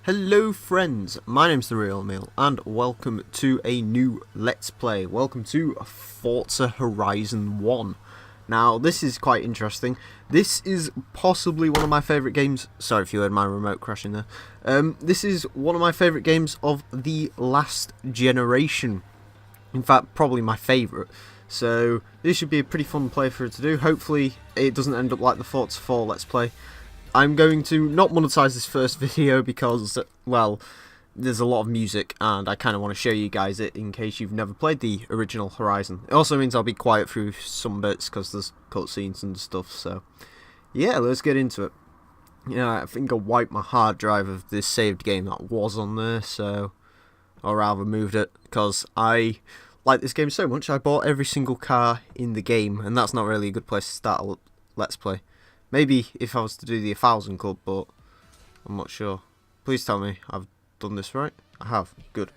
Hello friends, my name's TheRealEmile and welcome to a new Let's Play. Welcome to Forza Horizon 1. Now this is quite interesting. This is possibly one of my favourite games. Sorry if you heard my remote crashing there. This is one of my favourite games of the last generation. In fact, probably my favourite. So this should be a pretty fun playthrough to do. Hopefully it doesn't end up like the Forza 4 Let's Play. I'm going to not monetize this first video because, well, there's a lot of music and I kind of want to show you guys it in case you've never played the original Horizon. It also means I'll be quiet through some bits because there's cutscenes and stuff, so yeah, let's get into it. Yeah, I think I wiped my hard drive of this saved game that was on there, so I'll rather moved it because I like this game so much I bought every single car in the game, and that's not really a good place to start a Let's Play. Maybe if I was to do the 1000 Club, but I'm not sure. Please tell me I've done this right. I have. Good.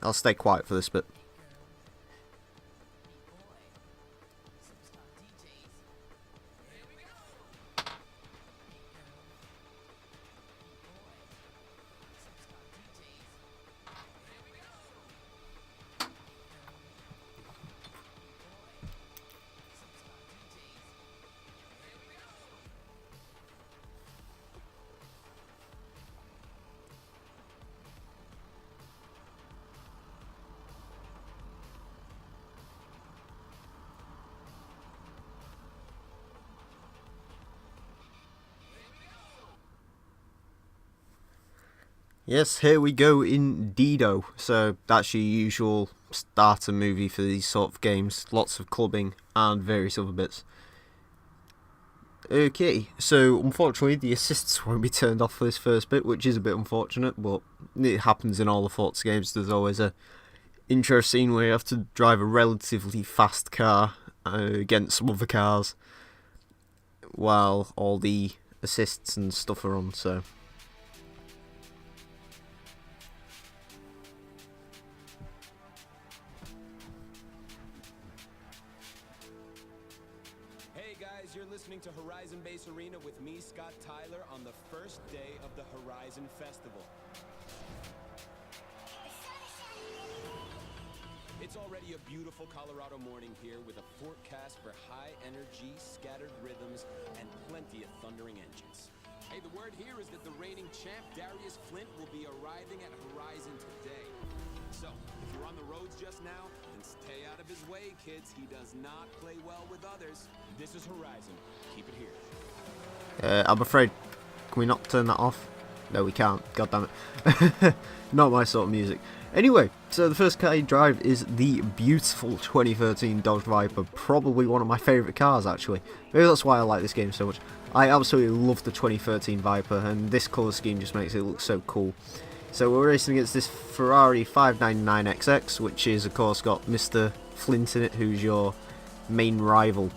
I'll stay quiet for this bit. Yes, here we go indeedo. So that's your usual starter movie for these sort of games. Lots of clubbing and various other bits. Okay, so unfortunately the assists won't be turned off for this first bit, which is a bit unfortunate, but it happens in all the Forza games. There's always a intro scene where you have to drive a relatively fast car against some other cars while all the assists and stuff are on, so... You're listening to Horizon Base Arena with me, Scott Tyler, on the first day of the Horizon Festival. It's already a beautiful Colorado morning here with a forecast for high energy, scattered rhythms, and plenty of thundering engines. Hey, the word here is that the reigning champ, Darius Flint, will be arriving at Horizon today. So, if you're on the roads just now, then stay out of his way, kids. He does not play well with others. This is Horizon. Keep it here. I'm afraid, can we not turn that off? No, we can't. God damn it. Not my sort of music. Anyway, so the first car you drive is the beautiful 2013 Dodge Viper. Probably one of my favourite cars, actually. Maybe that's why I like this game so much. I absolutely love the 2013 Viper, and this colour scheme just makes it look so cool. So we're racing against this Ferrari 599XX, which is, of course, got Mr. Flint in it, who's your main rival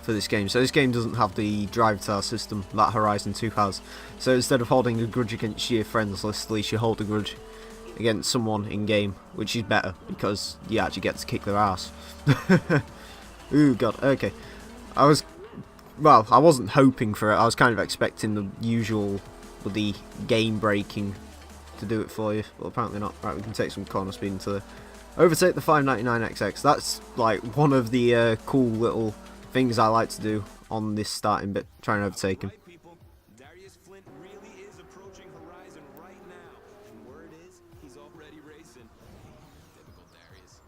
for this game. So this game doesn't have the drive star system that Horizon 2 has. So instead of holding a grudge against your friends list, at least you hold a grudge against someone in game, which is better because you actually get to kick their ass. Ooh, God. Okay. I wasn't hoping for it. I was kind of expecting the usual, the game breaking to do it for you, but apparently not. Right, we can take some corner speed into the overtake the 599XX. That's like one of the cool little things I like to do on this starting bit, trying to overtake him. Right, people. Darius Flint really is approaching Horizon right now, and word is he's already racing. Typical Darius.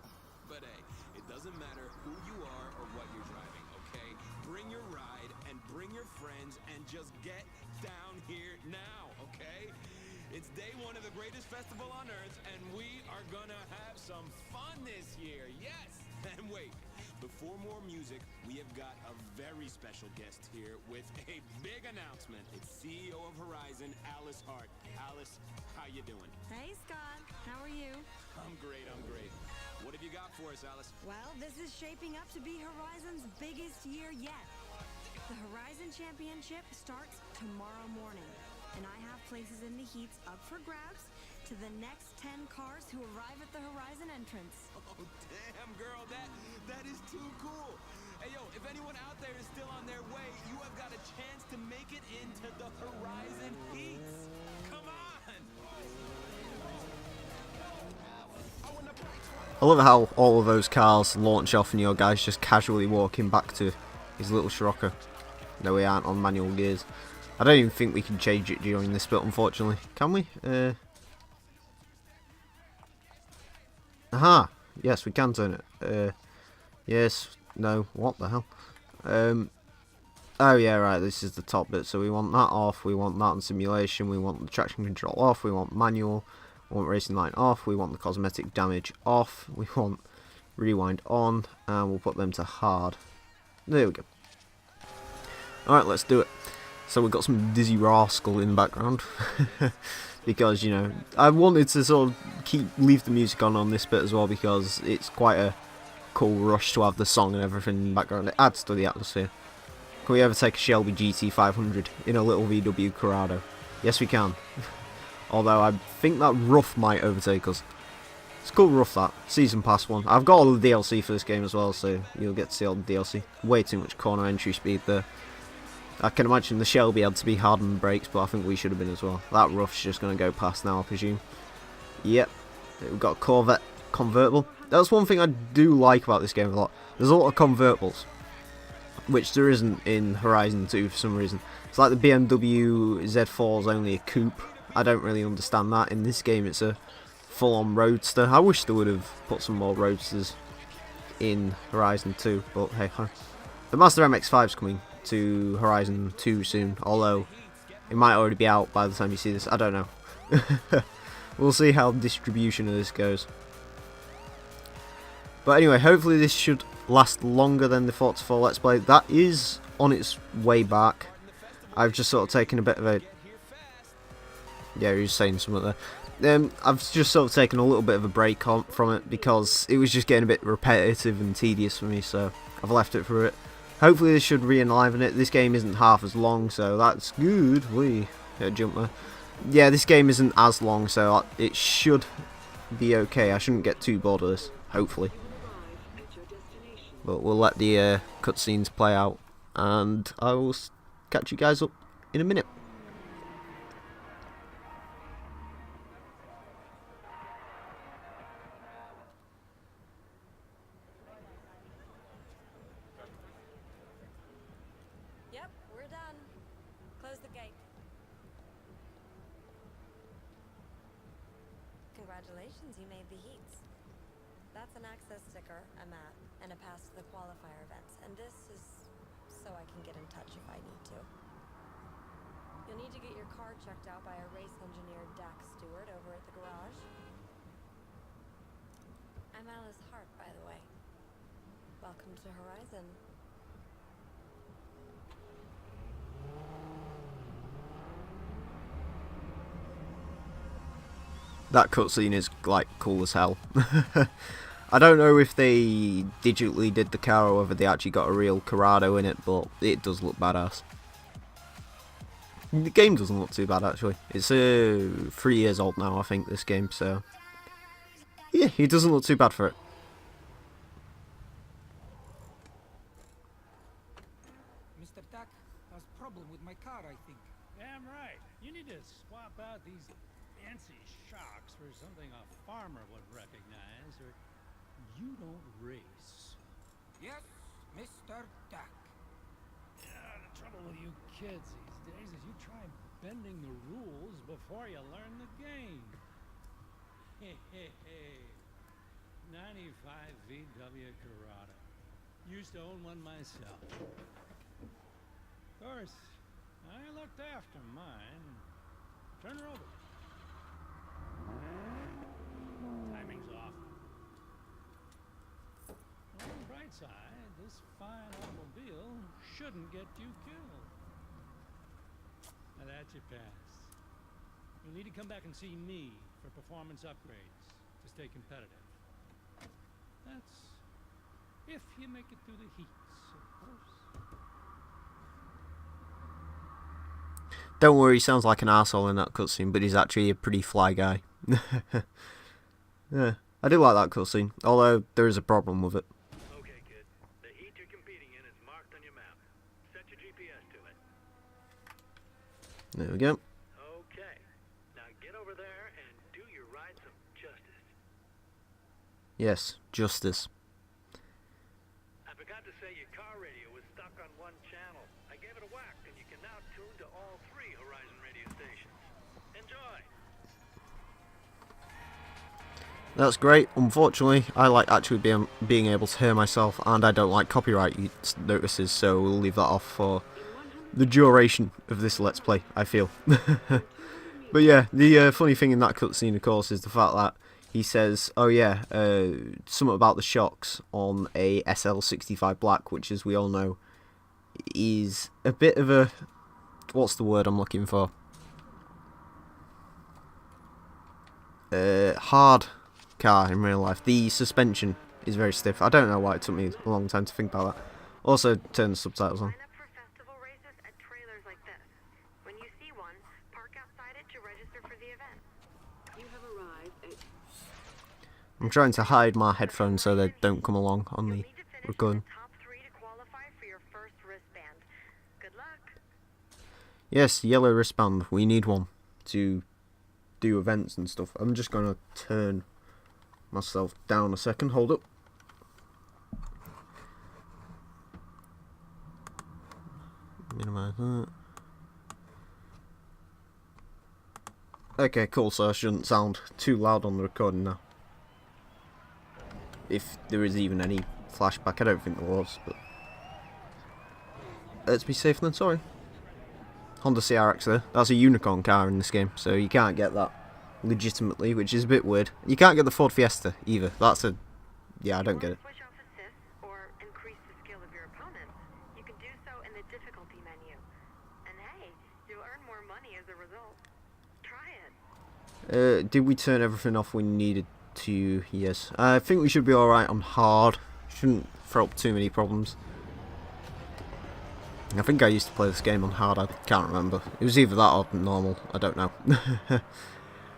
But hey, it doesn't matter who you are or what you're driving, okay? Bring your ride and bring your friends and just get down here now, okay? It's day one of the greatest festival on Earth, and we are gonna have some fun this year, yes! And wait, before more music, we have got a very special guest here with a big announcement. It's CEO of Horizon, Alice Hart. Alice, how you doing? Hey, Scott. How are you? I'm great, I'm great. What have you got for us, Alice? Well, this is shaping up to be Horizon's biggest year yet. The Horizon Championship starts tomorrow morning, and I have places in the heats up for grabs to the next 10 cars who arrive at the Horizon entrance. Oh, damn, girl, that is too cool. Hey, yo, if anyone out there is still on their way, chance to make it into the Horizon Heats. Come on! I love how all of those cars launch off and your guy's just casually walking back to his little Scirocco. No, we aren't on manual gears. I don't even think we can change it during this bit, unfortunately. Can we? Aha! Yes, we can turn it. Yes. No. What the hell? Oh yeah, right. This is the top bit. So we want that off. We want that on simulation. We want the traction control off. We want manual. We want racing line off. We want the cosmetic damage off. We want rewind on, and we'll put them to hard. There we go. Alright, let's do it. So we've got some Dizzy Rascal in the background. Because, you know, I wanted to sort of leave the music on this bit as well, because it's quite a cool rush to have the song and everything in the background. It adds to the atmosphere. Can we ever take a Shelby GT500 in a little VW Corrado? Yes, we can. Although I think that rough might overtake us. It's cool rough, that. Season pass one. I've got all the DLC for this game as well, so you'll get to see all the DLC. Way too much corner entry speed there. I can imagine the Shelby had to be hardened brakes, but I think we should have been as well. That rough's just going to go past now, I presume. Yep. We've got a Corvette convertible. That's one thing I do like about this game a lot. There's a lot of convertibles, which there isn't in Horizon 2 for some reason. It's like the BMW Z4 is only a coupe. I don't really understand that. In this game it's a full-on roadster. I wish they would have put some more roadsters in Horizon 2, but hey, the Mazda MX-5 is coming to Horizon 2 soon, although it might already be out by the time you see this. I don't know. We'll see how the distribution of this goes. But anyway, hopefully this should last longer than the Forza 4 Let's Play. That is on its way back. I've just sort of taken a bit of a... Yeah, he was saying something there. I've just sort of taken a little bit of a break from it because it was just getting a bit repetitive and tedious for me, so I've left it for it. Hopefully this should re-enliven it. This game isn't half as long, so that's good. We hit a jump there. Yeah, this game isn't as long, so it should be okay. I shouldn't get too bored of this, hopefully. But we'll let the cutscenes play out, and I will catch you guys up in a minute. Yep, we're done. Close the gate. Congratulations, you made the heats. That's an access sticker, a map, and a pass to the qualifier events. And this is so I can get in touch if I need to. You'll need to get your car checked out by a race engineer, Dax Stewart, over at the garage. I'm Alice Hart, by the way. Welcome to Horizon. That cutscene is like cool as hell. I don't know if they digitally did the car or whether they actually got a real Corrado in it, but it does look badass. The game doesn't look too bad actually. It's 3 years old now, I think, this game, so yeah, it doesn't look too bad for it. Mr. Duck has a problem with my car, I think. Damn right. You need to swap out these fancy shocks for something a farmer would recognize, or you don't race. Yes, Mr. Duck. Yeah, the trouble with you kids these days is you try bending the rules before you learn the game. Hey, hey, hey. 95 VW Corrado. Used to own one myself. Of course, I looked after mine. Turn her over. Timing's off. On the bright side, this fine automobile shouldn't get you killed. Now that's your pass. You'll need to come back and see me for performance upgrades to stay competitive. That's if you make it through the heats, of course. Don't worry, he sounds like an arsehole in that cutscene, but he's actually a pretty fly guy. Yeah, I do like that cutscene, although there is a problem with it. Okay, kid. The heat you're competing in is marked on your map. Set your GPS to it. There we go. Okay. Now get over there and do your ride some justice. Yes, justice. I forgot to say your car radio was stuck on one channel. I gave it a whack, and you can now tune to all 3 Horizon radio stations. Enjoy! That's great. Unfortunately, I like actually being able to hear myself, and I don't like copyright notices, so we'll leave that off for the duration of this Let's Play, I feel. But yeah, the funny thing in that cutscene, of course, is the fact that he says, oh yeah, something about the shocks on a SL65 Black, which, as we all know, is a bit of a... what's the word I'm looking for? Hard car in real life. The suspension is very stiff. I don't know why it took me a long time to think about that. Also, turn the subtitles on. Sign up for festival races at trailers like this. When you see one, park outside it to register for the event. You have arrived at... I'm trying to hide my headphones so they don't come along on the Need to finish in recording. the top 3 to qualify for your first wristband. Good luck. Yes, yellow wristband. We need one to do events and stuff. I'm just going to turn myself down a second. Hold up. Minimize that. Okay, cool. So I shouldn't sound too loud on the recording now. If there is even any flashback, I don't think there was, but let's be safe than sorry. Honda CRX there. That's a unicorn car in this game, so you can't get that legitimately, which is a bit weird. You can't get the Ford Fiesta either. That's a... yeah, I don't get it. Switch off assists or increase the skill of your opponents. You can do so in the difficulty menu. And hey, you'll earn more money as a result. Try it. Did we turn everything off we needed to? Yes. I think we should be alright on hard. Shouldn't throw up too many problems. I think I used to play this game on hard, I can't remember. It was either that or normal, I don't know.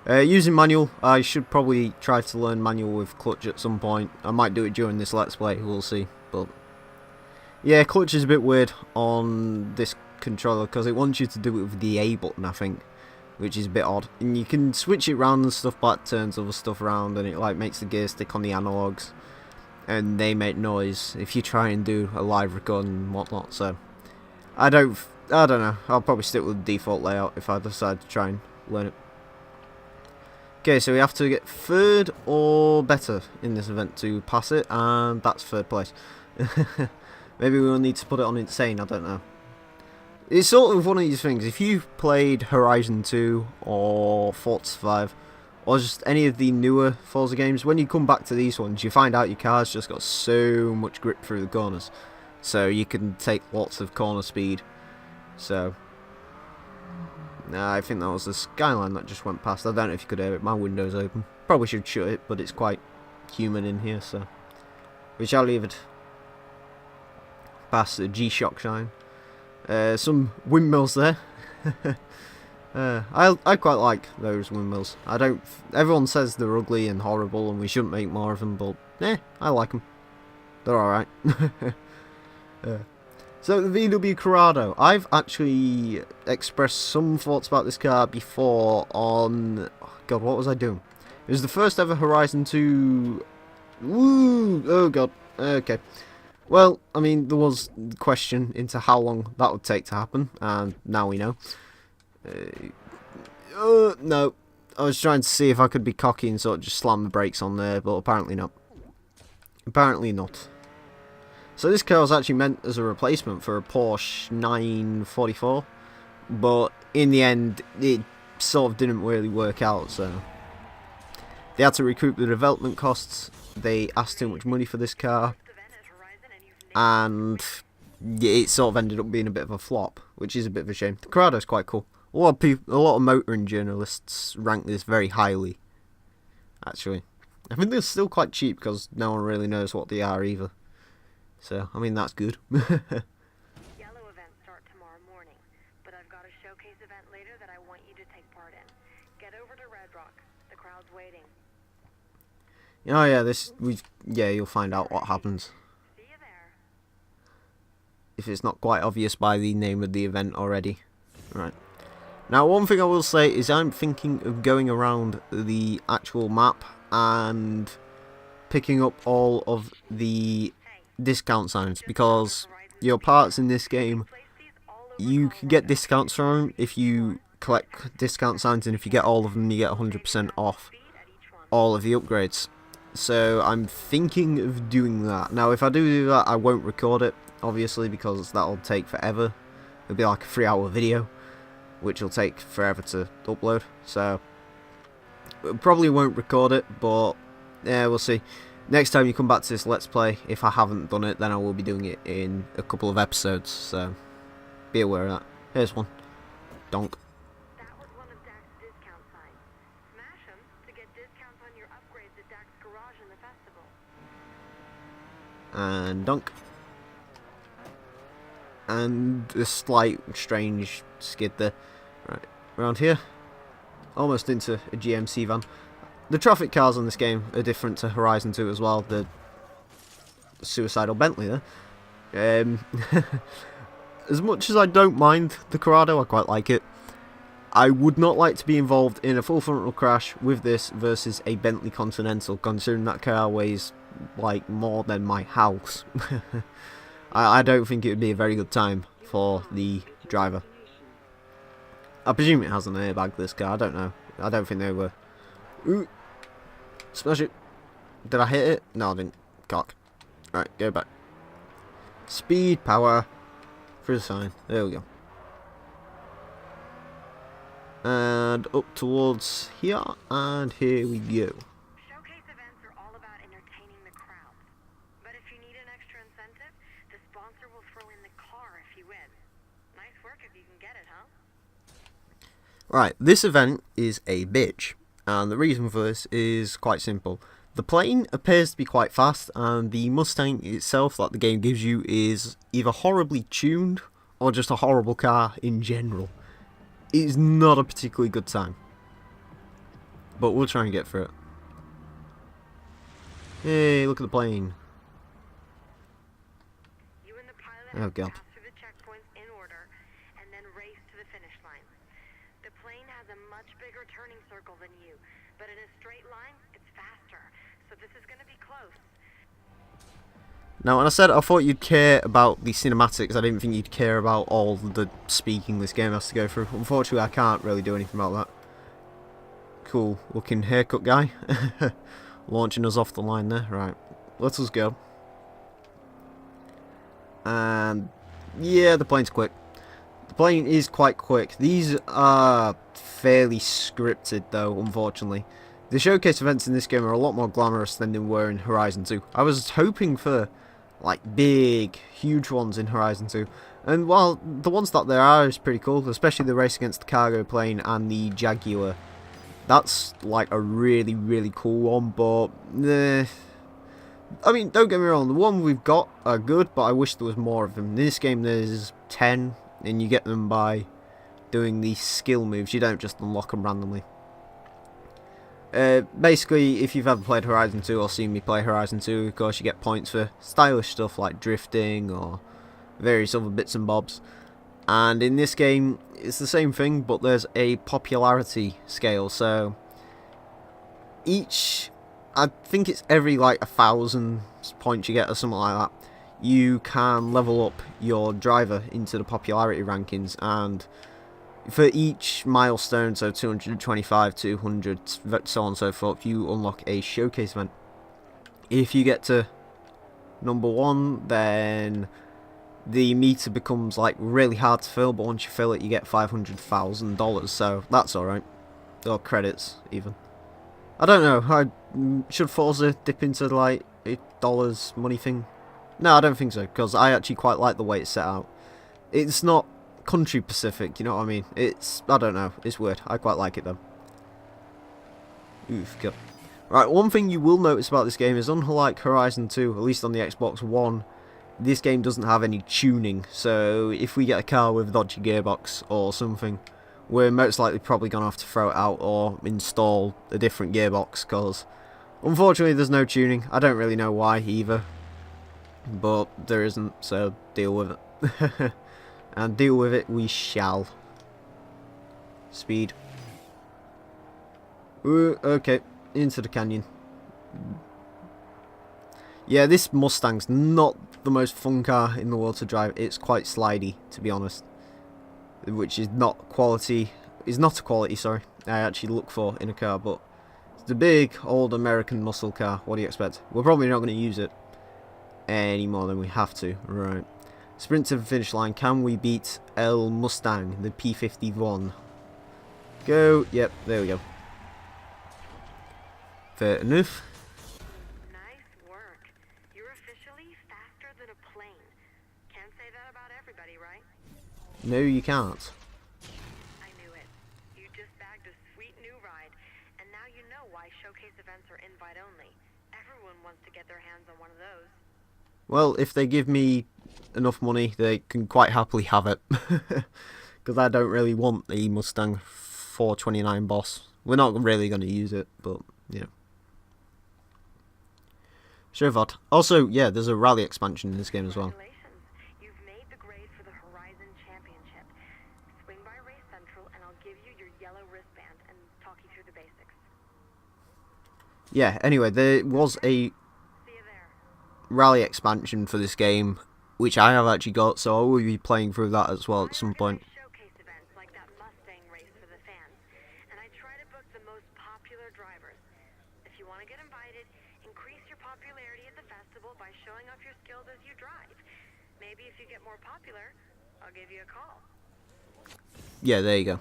Using manual, I should probably try to learn manual with clutch at some point. I might do it during this Let's Play, we'll see. But yeah, clutch is a bit weird on this controller because it wants you to do it with the A button, I think, which is a bit odd. And you can switch it around and stuff, but it turns other stuff around, and it like makes the gear stick on the analogs, and they make noise if you try and do a live record and whatnot. So I don't know. I'll probably stick with the default layout if I decide to try and learn it. Okay, so we have to get 3rd or better in this event to pass it, and that's 3rd place. Maybe we'll need to put it on insane, I don't know. It's sort of one of these things, if you've played Horizon 2 or Forza 5, or just any of the newer Forza games, when you come back to these ones, you find out your car's just got so much grip through the corners. So you can take lots of corner speed. So I think that was the skyline that just went past. I don't know if you could hear it. My window's open. Probably should shut it, but it's quite humid in here, so we shall leave it past the G-Shock shine. Some windmills there. I quite like those windmills. I don't. Everyone says they're ugly and horrible, and we shouldn't make more of them, but I like them. They're all right. So the VW Corrado, I've actually expressed some thoughts about this car before on... oh God, what was I doing? It was the first ever Horizon 2... Woo! Oh God. Okay. Well, I mean, there was the question into how long that would take to happen, and now we know. No. I was trying to see if I could be cocky and sort of just slam the brakes on there, but apparently not. Apparently not. So this car was actually meant as a replacement for a Porsche 944, but in the end it sort of didn't really work out, so they had to recoup the development costs. They asked too much money for this car, and it sort of ended up being a bit of a flop, which is a bit of a shame. The Corrado's quite cool. A lot of motoring journalists rank this very highly, actually. I think they're still quite cheap because no one really knows what they are either. So, I mean, that's good. Yellow events start tomorrow morning, but I've got a showcase event later that I want you to take part in. Get over to Red Rock. The crowd's waiting. Oh yeah, you'll find out what happens. See you there. If it's not quite obvious by the name of the event already. Right. Now, one thing I will say is I'm thinking of going around the actual map and picking up all of the discount signs, because your parts in this game, you can get discounts from them if you collect discount signs, and if you get all of them you get 100% off all of the upgrades. So I'm thinking of doing that. Now if I do that, I won't record it, obviously, because that'll take forever. It'll be like a 3-hour video, which will take forever to upload, so probably won't record it, but yeah, we'll see. Next time you come back to this Let's Play, if I haven't done it, then I will be doing it in a couple of episodes, so be aware of that. Here's one. Donk. That was one of Dak's discount signs. Smash them to get discounts on your upgrades at Dak's garage in the festival. And donk. And a slight strange skid there. Right, around here. Almost into a GMC van. The traffic cars in this game are different to Horizon 2 as well. The suicidal Bentley there. As much as I don't mind the Corrado, I quite like it. I would not like to be involved in a full frontal crash with this versus a Bentley Continental, considering that car weighs like more than my house. I don't think it would be a very good time for the driver. I presume it has an airbag, this car, I don't know. I don't think they were. Ooh. Smash it. Did I hit it? No, I didn't. Cock. Right, go back. Speed, power. Through the sign. There we go. And up towards here, and here we go. Showcase events are all about entertaining the crowds. But if you need an extra incentive, the sponsor will throw in the car if you win. Nice work if you can get it, huh? Right, this event is a bitch. And the reason for this is quite simple. The plane appears to be quite fast, and the Mustang itself that the game gives you is either horribly tuned or just a horrible car in general. It is not a particularly good time. But we'll try and get through it. Hey, look at the plane. You and the pilot Oh have to god. pass through the checkpoints in order and then race to the finish line. The plane has a much bigger turning circle than you, but in a straight line, it's faster. So this is going to be close. Now, when I said I thought you'd care about the cinematics, I didn't think you'd care about all the speaking this game has to go through. Unfortunately, I can't really do anything about that. Cool looking haircut guy. Launching us off the line there. Right, let us go. And yeah, the plane's quick. The plane is quite quick. These are fairly scripted though, unfortunately. The showcase events in this game are a lot more glamorous than they were in Horizon 2. I was hoping for like big, huge ones in Horizon 2. And while the ones that there are is pretty cool, especially the race against the cargo plane and the Jaguar. That's like a really, really cool one, but I mean, don't get me wrong, the one we've got are good, but I wish there was more of them. In this game there's 10, and you get them by doing these skill moves. You don't just unlock them randomly. Basically, if you've ever played Horizon 2 or seen me play Horizon 2, of course you get points for stylish stuff like drifting or various other bits and bobs. And in this game, it's the same thing, but there's a popularity scale. So each, I think it's every like 1,000 points you get or something like that, you can level up your driver into the popularity rankings. And for each milestone, so 225, 200, so on and so forth, you unlock a showcase event. If you get to number 1, then the meter becomes like really hard to fill, but once you fill it you get $500,000, so that's alright. Or credits, even. I don't know, should Forza dip into like a dollars money thing? No, I don't think so, because I actually quite like the way it's set out. It's not country Pacific, you know what I mean? It's, I don't know, it's weird. I quite like it though. Oof, good. Right, one thing you will notice about this game is, unlike Horizon 2, at least on the Xbox One, this game doesn't have any tuning. So if we get a car with a dodgy gearbox or something, we're most likely probably going to have to throw it out or install a different gearbox, because unfortunately there's no tuning. I don't really know why either, but there isn't, so deal with it. And deal with it we shall. Speed. Okay, into the canyon. Yeah, this Mustang's not the most fun car in the world to drive. It's quite slidey, to be honest. Which is not quality. Is not a quality, sorry, I actually look for in a car, but it's a big, old American muscle car. What do you expect? We're probably not going to use it any more than we have to. Right. Sprint to the finish line. Can we beat El Mustang, the P51? Go. Yep, there we go. Fair enough. Nice work. You're officially faster than a plane. Can't say that about everybody, right? No, you can't. I knew it. You just bagged a sweet new ride, and now you know why showcase events are invite only. Everyone wants to get their hands on one of those. Well, if they give me enough money, they can quite happily have it. Because I don't really want the Mustang 429 Boss. We're not really going to use it, but, you know. Sure that. Also, yeah, there's a rally expansion in this game as well. Congratulations. You've made the grade for the Horizon Championship. Swing by Race Central, and I'll give you your yellow wristband and talk you through the basics. Yeah, anyway, there was a See you there. rally expansion for this game, which I have actually got, so I will be playing through that as well at some point. Showcase events like that Mustang race for the fans, and I try to book the most popular drivers. If you want to get invited, increase your popularity at the festival by showing off your skills as you drive. Maybe if you get more popular, I'll give you a call. Yeah, there you go.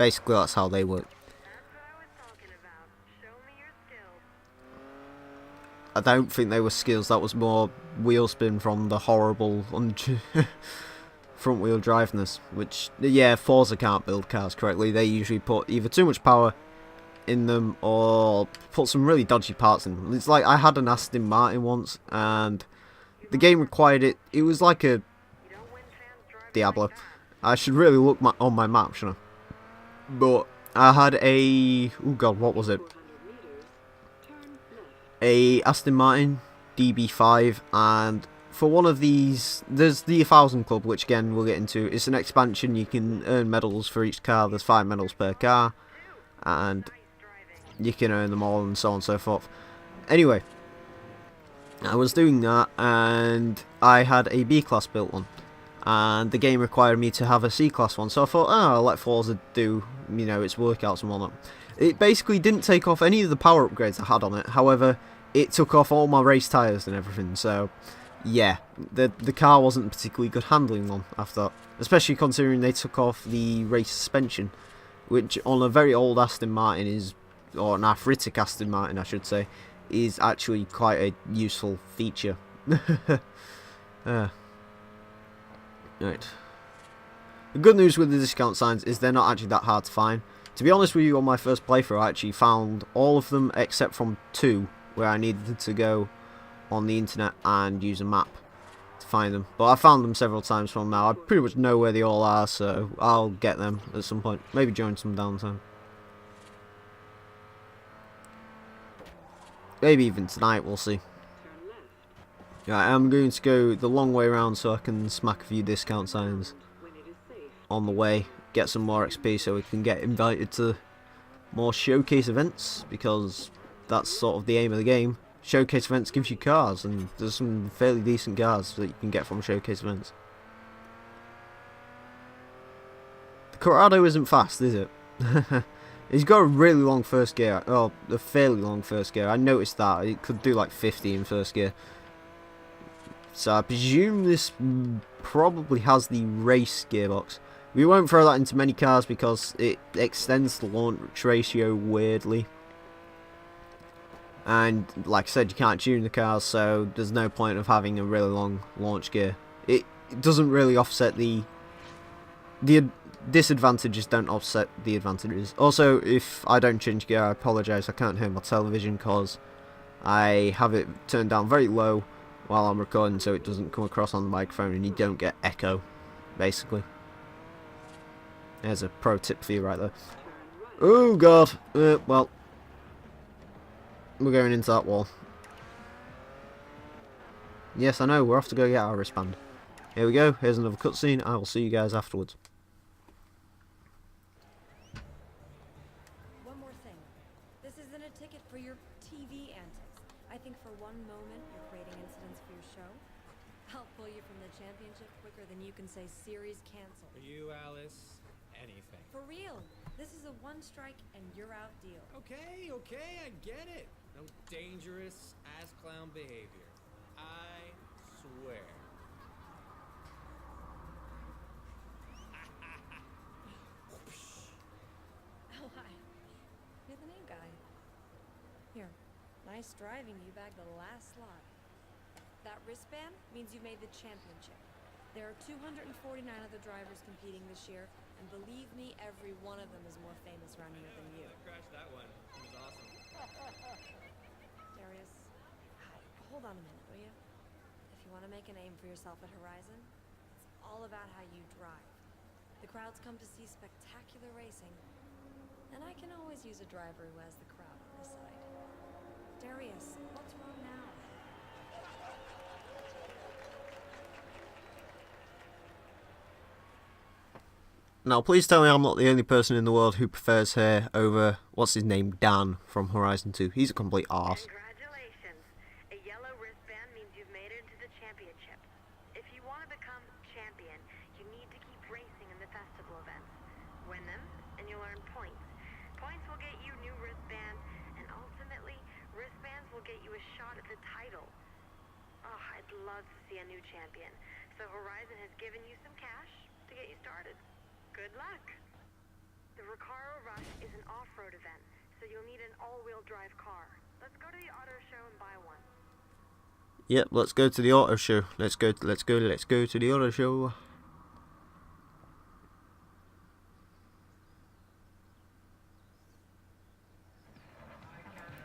Basically, that's how they work. That's what I was talking about. Show me your skills. I don't think they were skills, that was more wheel spin from the horrible front wheel driveness, which, yeah, Forza can't build cars correctly. They usually put either too much power in them or put some really dodgy parts in them. It's like I had an Aston Martin once and the game required it. It was like a You don't win fans driving Diablo. like that. I should really look on my map, shouldn't I? But I had a, oh god, what was it? A Aston Martin DB5, and for one of these, there's the 1000 Club, which again we'll get into. It's an expansion. You can earn medals for each car. There's 5 medals per car, and you can earn them all and so on and so forth. Anyway, I was doing that and I had a B-class built one, and the game required me to have a C-class one, so I thought, oh, I'll let Forza do, you know, its workouts and whatnot. It basically didn't take off any of the power upgrades I had on it. However, it took off all my race tyres and everything, so yeah, the car wasn't particularly good handling on after that, especially considering they took off the race suspension, which on a very old Aston Martin is, or an arthritic Aston Martin I should say, is actually quite a useful feature. Right. The good news with the discount signs is they're not actually that hard to find. To be honest with you, on my first playthrough I actually found all of them except from 2 where I needed to go on the internet and use a map to find them. But I found them several times from now. I pretty much know where they all are, so I'll get them at some point. Maybe during some downtime. Maybe even tonight, we'll see. Right, I'm going to go the long way around so I can smack a few discount signs on the way. Get some more XP so we can get invited to more showcase events, because that's sort of the aim of the game. Showcase events gives you cars, and there's some fairly decent cars that you can get from showcase events. The Corrado isn't fast, is it? He's got a really long first gear. Oh, a fairly long first gear. I noticed that. It could do like 50 in first gear. So I presume this probably has the race gearbox. We won't throw that into many cars because it extends the launch ratio weirdly. And like I said, you can't tune the cars, so there's no point of having a really long launch gear. It doesn't really offset the disadvantages, don't offset the advantages. Also, if I don't change gear, I apologise, I can't hear my television because I have it turned down very low while I'm recording, so it doesn't come across on the microphone and you don't get echo, basically. There's a pro tip for you right there. Oh god, well, we're going into that wall. Yes, I know, we're off to go get our wristband. Here we go, here's another cutscene, I will see you guys afterwards. championship quicker than you can say series canceled. For you, Alice, anything. For real, this is a one strike and you're out deal. Okay, I get it. No dangerous ass clown behavior. I swear. Oh, hi. You're the new guy. Here, nice driving. You bagged the last slot. That wristband means you made the championship. There are 249 other drivers competing this year, and believe me, every one of them is more famous around here than you. I crashed that one. It was awesome. Darius, hold on a minute, will you? If you want to make a name for yourself at Horizon, it's all about how you drive. The crowds come to see spectacular racing, and I can always use a driver who has the crowd on his side. Darius, what's wrong now? Now, please tell me I'm not the only person in the world who prefers her over, what's his name, Dan from Horizon 2. He's a complete arse. Congratulations. A yellow wristband means you've made it into the championship. If you want to become champion, you need to keep racing in the festival events. Win them, and you'll earn points. Points will get you new wristbands, and ultimately, wristbands will get you a shot at the title. Oh, I'd love to see a new champion. So Horizon has given you some cash to get you started. Good luck. The Recaro Rush is an off-road event, so you'll need an all-wheel drive car. Let's go to the auto show and buy one. Yep, let's go to the auto show. Let's go to the auto show.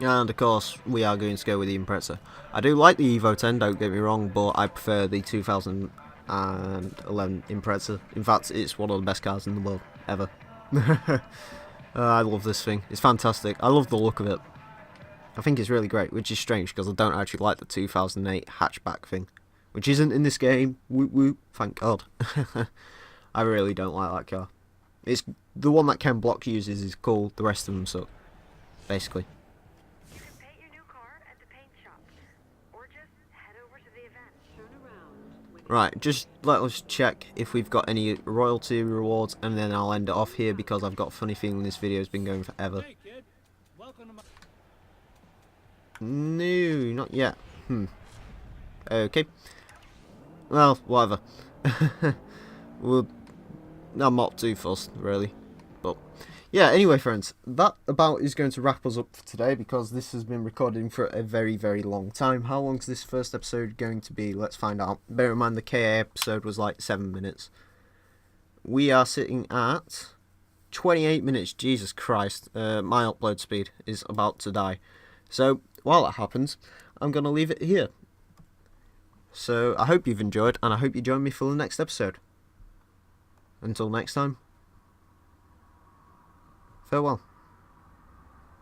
And of course, we are going to go with the Impreza. I do like the Evo 10, don't get me wrong, but I prefer the 2011 Impreza. In fact, it's one of the best cars in the world, ever. I love this thing. It's fantastic. I love the look of it. I think it's really great, which is strange because I don't actually like the 2008 hatchback thing, which isn't in this game. Woot woot, thank God. I really don't like that car. It's the one that Ken Block uses is cool. The rest of them suck, basically. You can paint your new car at the paint shop, or just head over to the event. Turn around. Right, just let us check if we've got any royalty rewards, and then I'll end it off here because I've got a funny feeling this video's been going forever. Hey, kid. Welcome to my... No, not yet. Okay. Well, whatever. I'm not too fussed, really. But, yeah, anyway, friends, that about is going to wrap us up for today because this has been recording for a very, very long time. How long is this first episode going to be? Let's find out. Bear in mind the KA episode was like 7 minutes. We are sitting at 28 minutes. Jesus Christ. My upload speed is about to die. So, while that happens, I'm going to leave it here. So, I hope you've enjoyed, and I hope you join me for the next episode. Until next time, farewell.